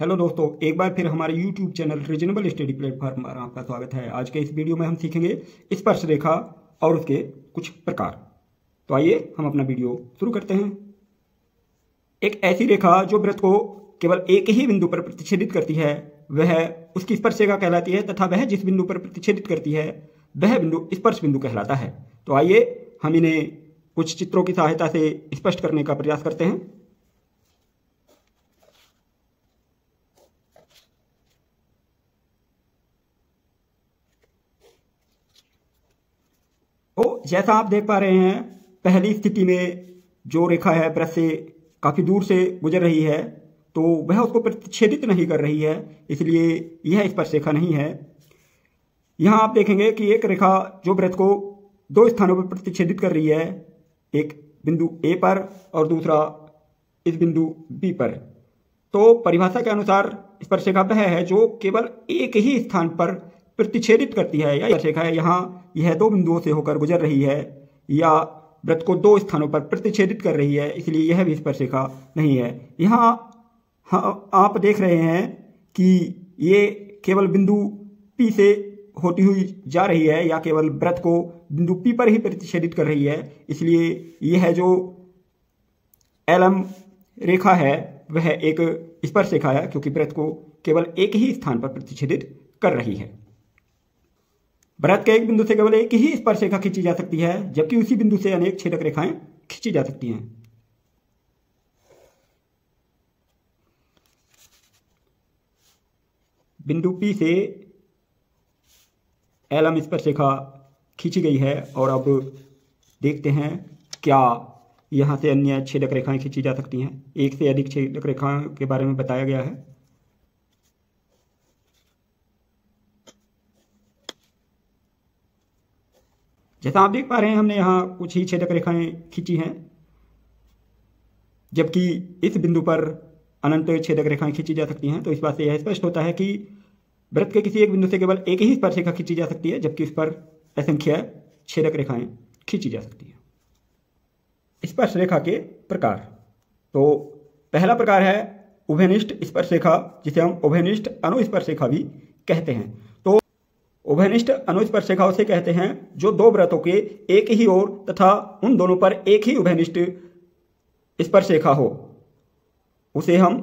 Hello दोस्तों, एक बार फिर हमारे YouTube channel reasonable study platform पर आपका स्वागत है। आज के इस वीडियो में हम सीखेंगे स्पर्श रेखा और उसके कुछ प्रकार। तो आइए हम अपना वीडियो शुरू करते हैं। एक ऐसी रेखा जो वृत्त को केवल एक ही बिंदु पर प्रतिच्छेदित करती है वह उसकी स्पर्श रेखा कहलाती है, तथा वह जिस बिंदु पर प्रतिच्छेदित करती है वह बिंदु स्पर्श बिंदु कहलाता है। तो आइए हम इन्हें कुछ चित्रों की सहायता से स्पष्ट करने का प्रयास करते हैं। तो जैसा आप देख पा रहे हैं, पहली स्थिति में जो रेखा है वृत्त से काफी दूर से गुजर रही है, तो वह उसको प्रतिच्छेदित नहीं कर रही है, इसलिए यह स्पर्श रेखा नहीं है। यहां आप देखेंगे कि एक रेखा जो वृत्त को दो स्थानों पर प्रतिच्छेदित कर रही है, एक बिंदु ए पर और दूसरा इस बिंदु बी पर। तो परिभाषा के अनुसार स्पर्श रेखा वह है जो केवल एक ही स्थान पर प्रतिच्छेदित करती है, या स्पर्श रेखा है यहाँ यह दो बिंदुओं से होकर गुजर रही है या वृत्त को दो स्थानों पर प्रतिच्छेदित कर रही है, इसलिए यह भी स्पर्श रेखा नहीं है। यहाँ आप देख रहे हैं कि ये केवल बिंदु P से होती हुई जा रही है या केवल वृत्त को बिंदु P पर ही प्रतिच्छेदित कर रही है, इसलिए यह जो LM रेखा है वह एक स्पर्श रेखा है, क्योंकि वृत्त को केवल एक ही स्थान पर प्रतिच्छेदित कर रही है। वृत्त के एक बिंदु से केवल एक ही स्पर्श रेखा खींची जा सकती है, जबकि उसी बिंदु से अनेक छेदक रेखाएं खींची जा सकती हैं। बिंदु P से LM स्पर्श रेखा खींची गई है, और अब देखते हैं क्या यहां से अन्य छेदक रेखाएं खींची जा सकती हैं। एक से अधिक छेदक रेखाओं के बारे में बताया गया है। जैसा आप देख पा रहे हैं, हमने यहाँ कुछ ही छेदक रेखाएं खींची हैं, जबकि इस बिंदु पर अनंत छेदक रेखाएं खींची जा सकती हैं। तो इस बात से यह स्पष्ट होता है कि वृत्त के किसी एक बिंदु से केवल एक ही स्पर्श रेखा खींची जा सकती है, जबकि उस पर असंख्य छेदक रेखाएं खींची जा सकती हैं। स्पर्श रेखा के प्रकार। तो पहला प्रकार है उभयनिष्ठ स्पर्श रेखा, जिसे हम उभयनिष्ठ अनुस्पर्श रेखा भी कहते हैं। तो उभयनिष्ठ अनुस्पर्श रेखा उसे कहते हैं जो दो वृत्तों के एक ही ओर तथा उन दोनों पर एक ही उभयनिष्ठ स्पर्श रेखा हो, उसे हम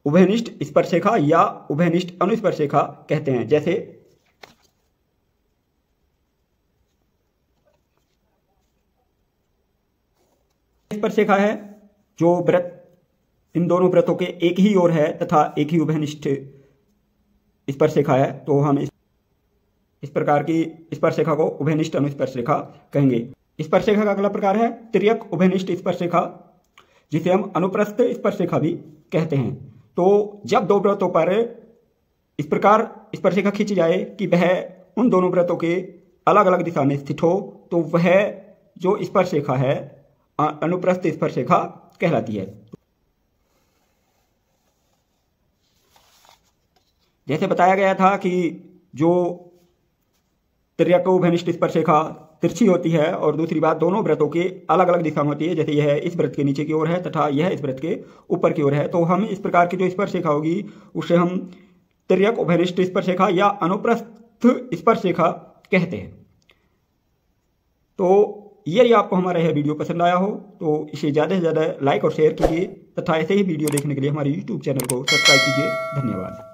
उभयनिष्ठ स्पर्श रेखा या उभयनिष्ठ अनुस्पर्श रेखा कहते हैं। जैसे स्पर्श रेखा है जो वृत्त इन दोनों वृत्तों के एक ही ओर है तथा एक ही उभयनिष्ठ स्पर्श रेखा है, तो हम इस प्रकार की स्पर्श रेखा को उभयनिष्ठ अनुस्पर्श रेखा कहेंगे। स्पर्श रेखा का अगला प्रकार है तिर्यक उभयनिष्ठ स्पर्श रेखा, जिसे हम अनुप्रस्थ स्पर्श रेखा भी कहते हैं। तो जब दो वृत्तों पर इस प्रकार स्पर्श रेखा खींची जाए कि वह उन दोनों वृत्तों के अलग अलग दिशा में स्थित हो, तो वह जो स्पर्श रेखा है अनुप्रस्थ स्पर्श रेखा कहलाती है। जैसे बताया गया था कि जो तिर्यक उभयनिष्ठ स्पर्श रेखा तिरछी होती है, और दूसरी बात दोनों वृत्तों के अलग अलग दिशा में होती है। जैसे यह इस वृत्त के नीचे की ओर है तथा यह इस वृत्त के ऊपर की ओर है, तो हम इस प्रकार की जो स्पर्श रेखा होगी उसे हम तिर्यक उभयनिष्ठ स्पर्श रेखा या अनुप्रस्थ स्पर्श रेखा कहते हैं। तो यदि आपको हमारा यह वीडियो पसंद आया हो तो इसे ज़्यादा से ज़्यादा लाइक और शेयर कीजिए, तथा ऐसे ही वीडियो देखने के लिए हमारे YouTube चैनल को सब्सक्राइब कीजिए। धन्यवाद।